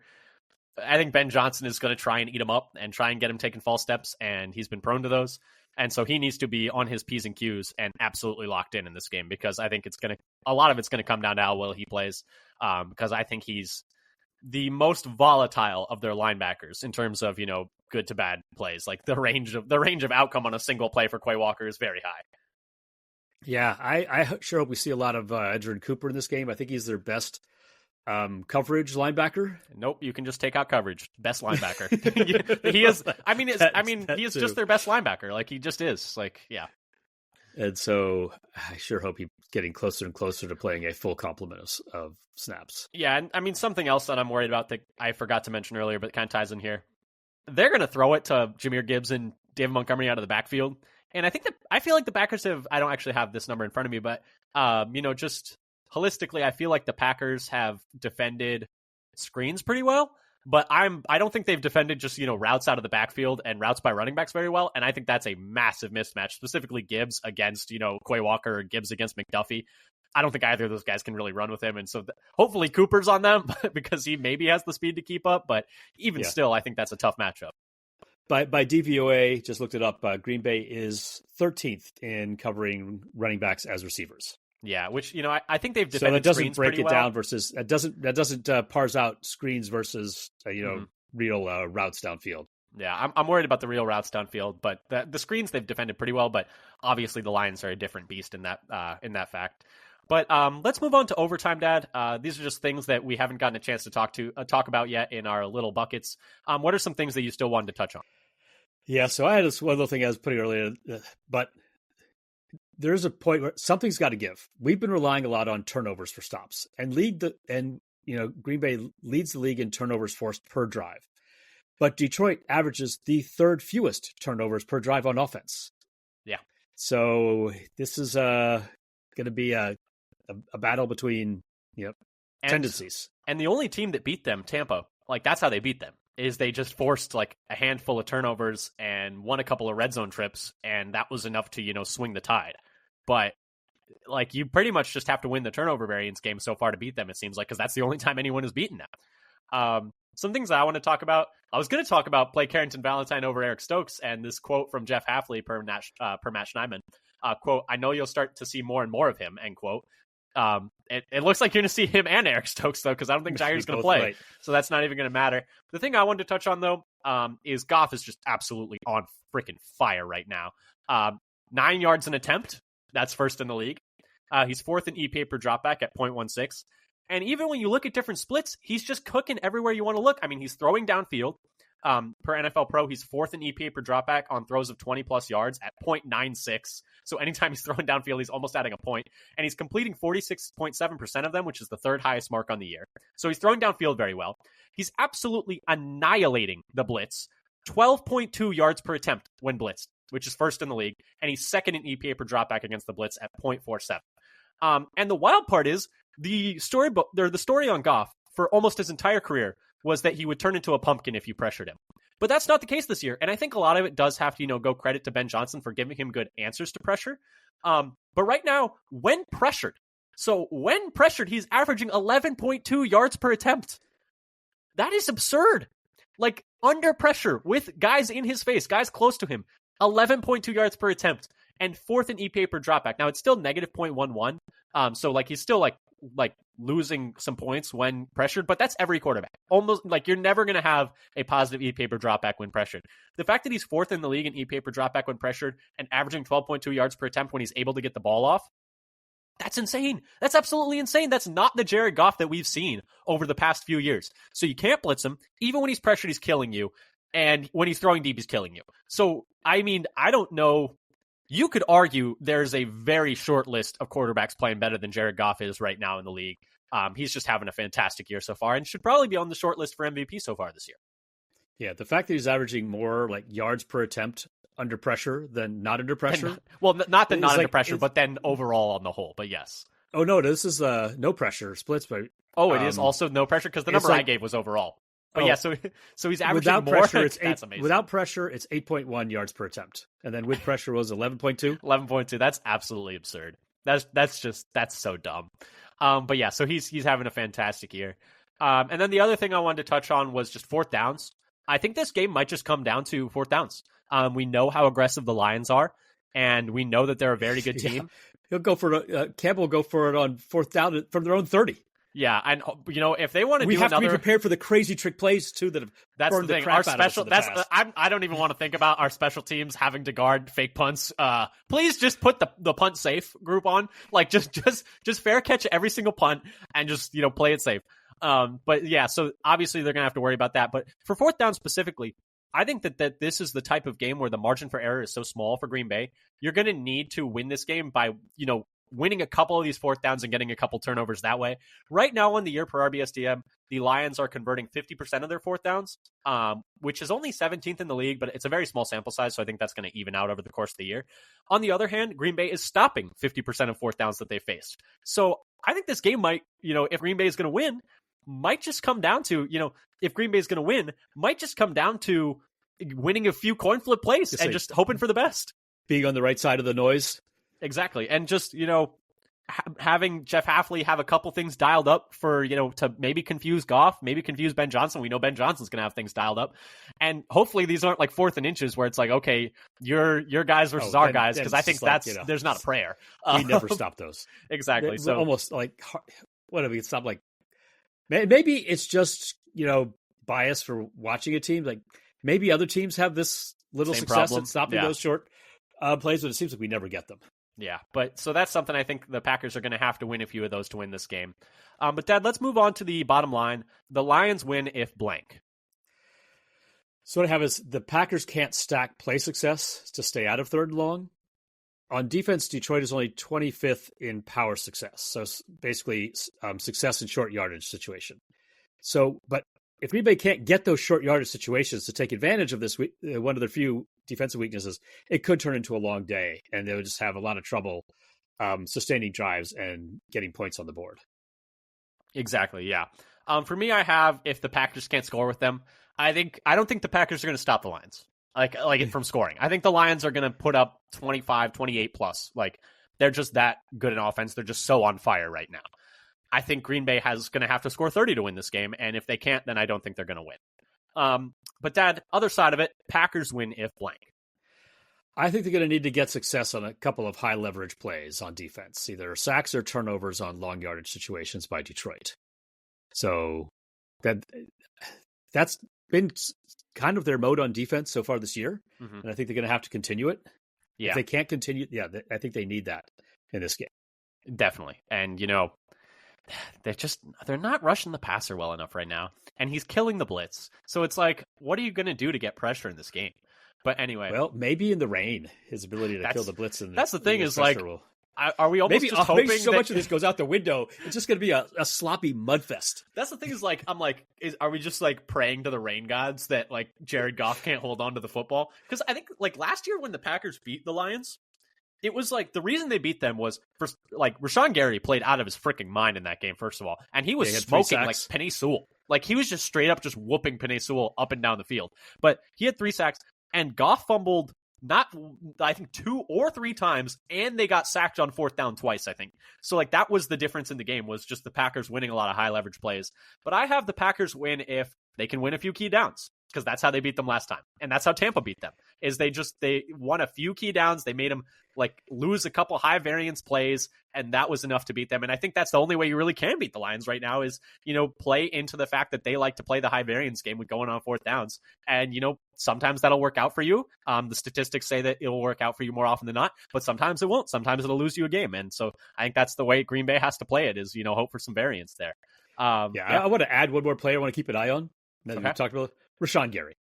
I think Ben Johnson is going to try and eat him up and try and get him taking false steps, and he's been prone to those. And so he needs to be on his P's and Q's and absolutely locked in this game, because I think a lot of it's going to come down to how well he plays, because I think he's the most volatile of their linebackers in terms of, good to bad plays. Like the range of outcome on a single play for Quay Walker is very high.
Yeah, I sure hope we see a lot of Edgerrin Cooper in this game. I think he's their best coverage linebacker.
Nope, you can just take out coverage. Best linebacker. He is. He is just their best linebacker. Like he just is. Like, yeah.
And so I sure hope he's getting closer and closer to playing a full complement of snaps.
Yeah, and something else that I'm worried about that I forgot to mention earlier, but it kind of ties in here. They're going to throw it to Jahmyr Gibbs and David Montgomery out of the backfield, and I feel like the Packers have. I don't actually have this number in front of me, but just holistically, I feel like the Packers have defended screens pretty well, but I don't think they've defended just, routes out of the backfield and routes by running backs very well. And I think that's a massive mismatch, specifically Gibbs against, Quay Walker or Gibbs against McDuffie. I don't think either of those guys can really run with him. And so hopefully Cooper's on them because he maybe has the speed to keep up. But even still, I think that's a tough matchup.
By DVOA, just looked it up, Green Bay is 13th in covering running backs as receivers.
Yeah, which, I think they've defended.
So that doesn't
screens
break it
well.
down versus that doesn't parse out screens versus real routes downfield.
Yeah, I'm worried about the real routes downfield, but the screens they've defended pretty well. But obviously the Lions are a different beast in that fact. But let's move on to overtime, Dad. These are just things that we haven't gotten a chance to talk about yet in our little buckets. What are some things that you still wanted to touch on?
Yeah, so I had this one little thing I was putting earlier, but there's a point where something's got to give. We've been relying a lot on turnovers for stops, and Green Bay leads the league in turnovers forced per drive, but Detroit averages the third fewest turnovers per drive on offense.
Yeah.
So this is going to be a battle between tendencies.
And the only team that beat them, Tampa, like that's how they beat them. Is they just forced like a handful of turnovers and won a couple of red zone trips, and that was enough to, swing the tide. But like you pretty much just have to win the turnover variance game so far to beat them, it seems like, because that's the only time anyone has beaten them. Some things I want to talk about. I was going to talk about play Carrington Valentine over Eric Stokes, and this quote from Jeff Hafley per Matt Schneidman. Quote, "I know you'll start to see more and more of him," end quote. It looks like you're going to see him and Eric Stokes, though, because I don't think Jaire's going to play. Right. So that's not even going to matter. The thing I wanted to touch on, though, is Goff is just absolutely on freaking fire right now. 9 yards an attempt. That's first in the league. He's fourth in EPA per dropback at 0.16. And even when you look at different splits, he's just cooking everywhere you want to look. I mean, he's throwing downfield. Per NFL Pro, he's fourth in EPA per dropback on throws of 20-plus yards at 0.96. So anytime he's throwing downfield, he's almost adding a point. And he's completing 46.7% of them, which is the third highest mark on the year. So he's throwing downfield very well. He's absolutely annihilating the blitz. 12.2 yards per attempt when blitzed, which is first in the league. And he's second in EPA per dropback against the blitz at 0.47. And the wild part is the story on Goff for almost his entire career was that he would turn into a pumpkin if you pressured him. But that's not the case this year. And I think a lot of it does have to, go credit to Ben Johnson for giving him good answers to pressure. But right now, when pressured, he's averaging 11.2 yards per attempt. That is absurd. Like, under pressure with guys in his face, guys close to him, 11.2 yards per attempt, and fourth in EPA per dropback. Now, it's still negative 0.11. So, like, he's still, like losing some points when pressured, but that's every quarterback. Almost like you're never going to have a positive EPA per dropback when pressured. The fact that he's fourth in the league in EPA per dropback when pressured and averaging 12.2 yards per attempt when he's able to get the ball off, that's insane. That's absolutely insane. That's not the Jared Goff that we've seen over the past few years. So you can't blitz him. Even when he's pressured, he's killing you. And when he's throwing deep, he's killing you. So, I mean, I don't know. You could argue there's a very short list of quarterbacks playing better than Jared Goff is right now in the league. He's just having a fantastic year so far and should probably be on the short list for MVP so far this year.
Yeah, the fact that he's averaging more like yards per attempt under pressure than not under pressure.
Not the not under
like,
pressure, but then overall on the whole. But yes.
Oh no, this is no pressure splits. But
it is also no pressure because the number I gave was overall. But yeah, so he's averaging
without
more.
Pressure, it's
that's amazing.
Without pressure, it's 8.1 yards per attempt, and then with pressure was 11.2.
11.2. That's absolutely absurd. That's so dumb. But yeah, so he's having a fantastic year. And then the other thing I wanted to touch on was just fourth downs. I think this game might just come down to fourth downs. We know how aggressive the Lions are, and we know that they're a very good team.
He'll go for it. Campbell will go for it on fourth down from their own 30.
Yeah, and if they want to
we have to be prepared for the crazy trick plays too that have burned the crap out of us in the past.
I don't even want to think about our special teams having to guard fake punts. Please just put the punt safe group on. Like just fair catch every single punt and just play it safe. But yeah, so obviously they're gonna have to worry about that. But for fourth down specifically, I think that this is the type of game where the margin for error is so small for Green Bay. You're gonna need to win this game by winning a couple of these fourth downs and getting a couple turnovers that way. Right now on the year per RBSDM, the Lions are converting 50% of their fourth downs, which is only 17th in the league, but it's a very small sample size, so I think that's going to even out over the course of the year. On the other hand, Green Bay is stopping 50% of fourth downs that they faced. So I think this game might, if Green Bay is going to win, might just come down to, if Green Bay is going to win, might just come down to winning a few coin flip plays and just hoping for the best.
Being on the right side of the noise.
Exactly. And just, having Jeff Hafley have a couple things dialed up for, to maybe confuse Goff, maybe confuse Ben Johnson. We know Ben Johnson's going to have things dialed up. And hopefully these aren't like fourth and inches where it's like, okay, your guys versus our guys. Because I think there's not a prayer.
We never stop those.
Exactly. So
almost like, what if we stop? Like, maybe it's just, bias for watching a team. Like maybe other teams have this little success at stopping those short plays, but it seems like we never get them.
Yeah, but so that's something I think the Packers are going to have to win a few of those to win this game. But Dad, let's move on to the bottom line. The Lions win if blank.
So what I have is the Packers can't stack play success to stay out of third and long. On defense, Detroit is only 25th in power success. So basically success in short yardage situation. So, but if Green Bay can't get those short yardage situations to take advantage of this, one of their few defensive weaknesses, it could turn into a long day, and they would just have a lot of trouble sustaining drives and getting points on the board.
Exactly, yeah. For me, I have if the Packers can't score with them, I don't think the Packers are going to stop the Lions like from scoring. I think the Lions are going to put up 25, 28 plus. Like they're just that good in offense. They're just so on fire right now. I think Green Bay is going to have to score 30 to win this game, and if they can't, then I don't think they're going to win. But Dad, other side of it, Packers win if blank.
I think they're going to need to get success on a couple of high leverage plays on defense, either sacks or turnovers on long yardage situations by Detroit. So that's been kind of their mode on defense so far this year, and I think they're going to have to continue it. Yeah. If they can't continue, I think they need that in this game.
Definitely. And, they're not rushing the passer well enough right now, and he's killing the blitz. So it's like, what are you going to do to get pressure in this game? But anyway,
well, maybe in the rain, his ability to kill the blitz.
That's the thing is like, are we almost just hoping
maybe so much of this goes out the window? It's just going to be a sloppy mudfest.
That's the thing is like, I'm like, are we just like praying to the rain gods that like Jared Goff can't hold on to the football? Because I think like last year when the Packers beat the Lions, it was like the reason they beat them was first, like Rashawn Gary played out of his freaking mind in that game, first of all. And he was smoking like Penei Sewell. Like he was just straight up just whooping Penei Sewell up and down the field. But he had 3 sacks and Goff fumbled I think 2 or 3 times, and they got sacked on fourth down twice, I think. So like that was the difference in the game, was just the Packers winning a lot of high leverage plays. But I have the Packers win if they can win a few key downs, because that's how they beat them last time. And that's how Tampa beat them, is they won a few key downs. They made them like lose a couple high variance plays, and that was enough to beat them. And I think that's the only way you really can beat the Lions right now is, play into the fact that they like to play the high variance game with going on fourth downs. And, sometimes that'll work out for you. The statistics say that it'll work out for you more often than not, but sometimes it won't. Sometimes it'll lose you a game. And so I think that's the way Green Bay has to play it, is, hope for some variance there.
I want to add one more player I want to keep an eye on. That we talked about Rashawn Gary.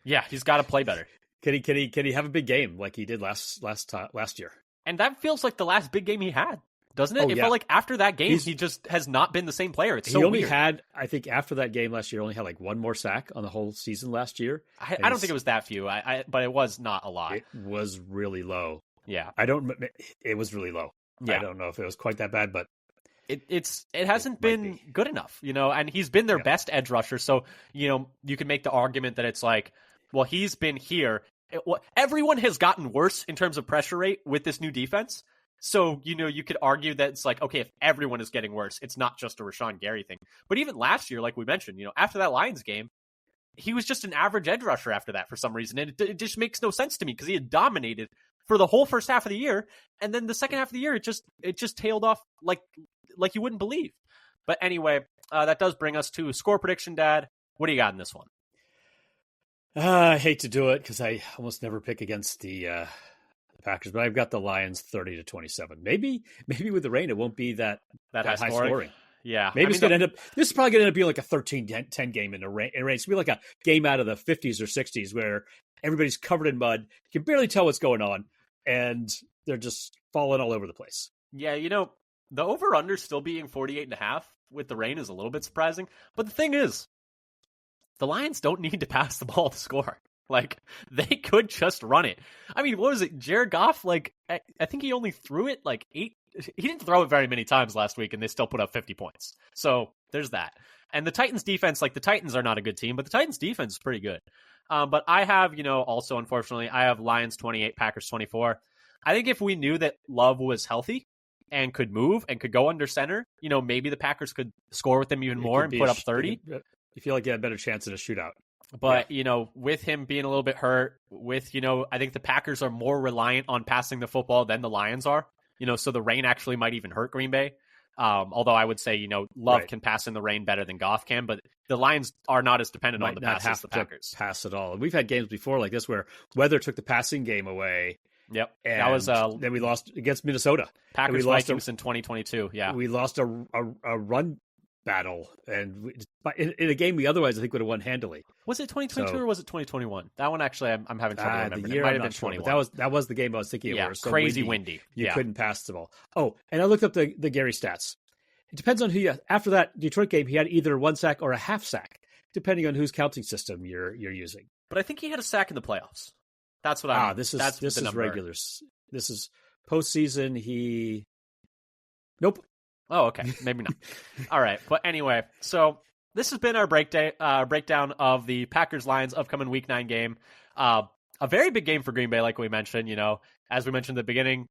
Yeah, he's got to play better.
Can he have a big game like he did last year?
And that feels like the last big game he had, doesn't it?
Oh,
It
yeah.
felt like after that game, he just has not been the same player. It's so
he only
weird.
had, I think, after that game last year, only had like one more sack on the whole season last year.
I don't think it was that few, but it was not a lot.
It was really low.
Yeah.
It was really low.
Yeah.
I don't know if it was quite that bad, but
it hasn't been good enough, and he's been their best edge rusher. So, you can make the argument that it's like, well, he's been here. Everyone has gotten worse in terms of pressure rate with this new defense. So, you could argue that it's like, okay, if everyone is getting worse, it's not just a Rashawn Gary thing. But even last year, like we mentioned, after that Lions game, he was just an average edge rusher after that for some reason. And it just makes no sense to me because he had dominated for the whole first half of the year. And then the second half of the year, it just tailed off like you wouldn't believe. But anyway, that does bring us to score prediction, Dad. What do you got in this one?
I hate to do it because I almost never pick against the Packers, but I've got the Lions 30-27. Maybe with the rain, it won't be that high scoring.
Yeah.
Maybe it's going to end up, this is probably going to end up being like a 13-10 game in the rain. It's going to be like a game out of the 50s or 60s where everybody's covered in mud. You can barely tell what's going on, and they're just falling all over the place.
Yeah, the over-under still being 48.5 with the rain is a little bit surprising. But the thing is, the Lions don't need to pass the ball to score. Like, they could just run it. I mean, what was it? Jared Goff, I think he only threw it 8. He didn't throw it very many times last week, and they still put up 50 points. So there's that. And the Titans defense, the Titans are not a good team, but the Titans defense is pretty good. But I have, also, unfortunately, I have Lions 28, Packers 24. I think if we knew that Love was healthy and could move and could go under center, maybe the Packers could score with them even more and put up 30.
You feel like you had a better chance in a shootout.
But, with him being a little bit hurt, I think the Packers are more reliant on passing the football than the Lions are. So the rain actually might even hurt Green Bay. Although I would say, Love can pass in the rain better than Goff can, but the Lions are not as dependent on the pass as the Packers.
Pass at all. And we've had games before like this where weather took the passing game away.
Yep.
And
that was
then we lost against Minnesota.
Packers Vikings in 2022. Yeah.
We lost a run battle, and in a game we otherwise I think would have won handily.
Was it 2022 or was it 2021? That one actually I'm having trouble remembering. It might have been 21.
That was the game I was thinking of.
Yeah,
where it was so
crazy windy.
You couldn't pass the ball. Oh, and I looked up the Gary stats. It depends on who after that Detroit game, he had either one sack or a half sack, depending on whose counting system you're using.
But I think he had a sack in the playoffs. That's what I'm.
This is regular. This is postseason. Nope.
Oh, okay. Maybe not. All right. But anyway, so this has been our breakdown of the Packers-Lions upcoming Week 9 game. A very big game for Green Bay, like we mentioned. As we mentioned at the beginning,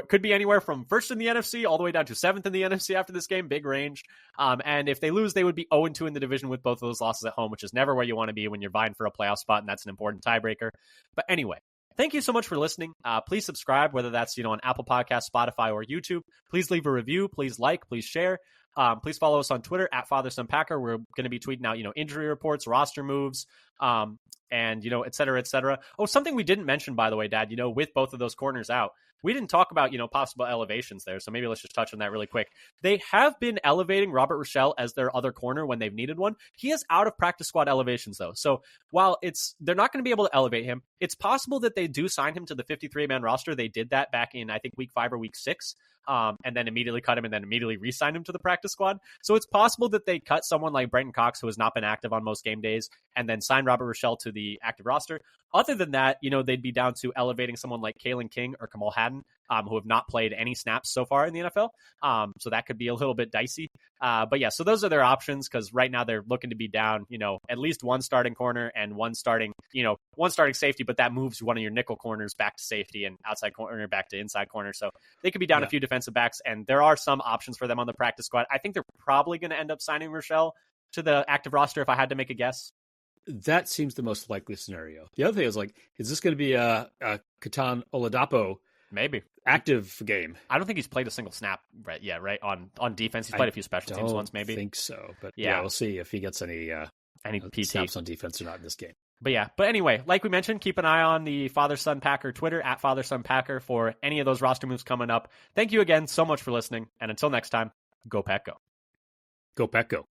could be anywhere from first in the NFC all the way down to 7th in the NFC after this game. Big range. And if they lose, they would be 0-2 in the division with both of those losses at home, which is never where you want to be when you're vying for a playoff spot, and that's an important tiebreaker. But anyway, thank you so much for listening. Please subscribe, whether that's on Apple Podcasts, Spotify, or YouTube. Please leave a review. Please like. Please share. Please follow us on Twitter at FatherSonPacker. We're going to be tweeting out injury reports, roster moves, and et cetera, et cetera. Oh, something we didn't mention, by the way, Dad. With both of those corners out, we didn't talk about possible elevations there. So maybe let's just touch on that really quick. They have been elevating Robert Rochelle as their other corner when they've needed one. He is out of practice squad elevations though. So while they're not going to be able to elevate him, it's possible that they do sign him to the 53-man roster. They did that back in, I think, week 5 or week 6. And then immediately cut him and then immediately re-signed him to the practice squad. So it's possible that they cut someone like Brenton Cox, who has not been active on most game days, and then sign Robert Rochelle to the active roster. Other than that, they'd be down to elevating someone like Kalen King or Kamal Hadden, who have not played any snaps so far in the NFL. So that could be a little bit dicey. But yeah, so those are their options because right now they're looking to be down, at least one starting corner and one starting safety, but that moves one of your nickel corners back to safety and outside corner back to inside corner. So they could be down a few defensive backs, and there are some options for them on the practice squad. I think they're probably going to end up signing Rochelle to the active roster if I had to make a guess.
That seems the most likely scenario. The other thing is is this going to be a Katan Oladapo
maybe
active game?
I don't think he's played a single snap right on defense. He's played a few special teams once, maybe.
I think so, but yeah, we'll see if he gets any
PT
snaps on defense or not in this game.
But anyway, like we mentioned, keep an eye on the Father Son Packer Twitter at Father Son Packer for any of those roster moves coming up. Thank you again so much for listening, and until next time, go Pack Go.
Go Pack Go.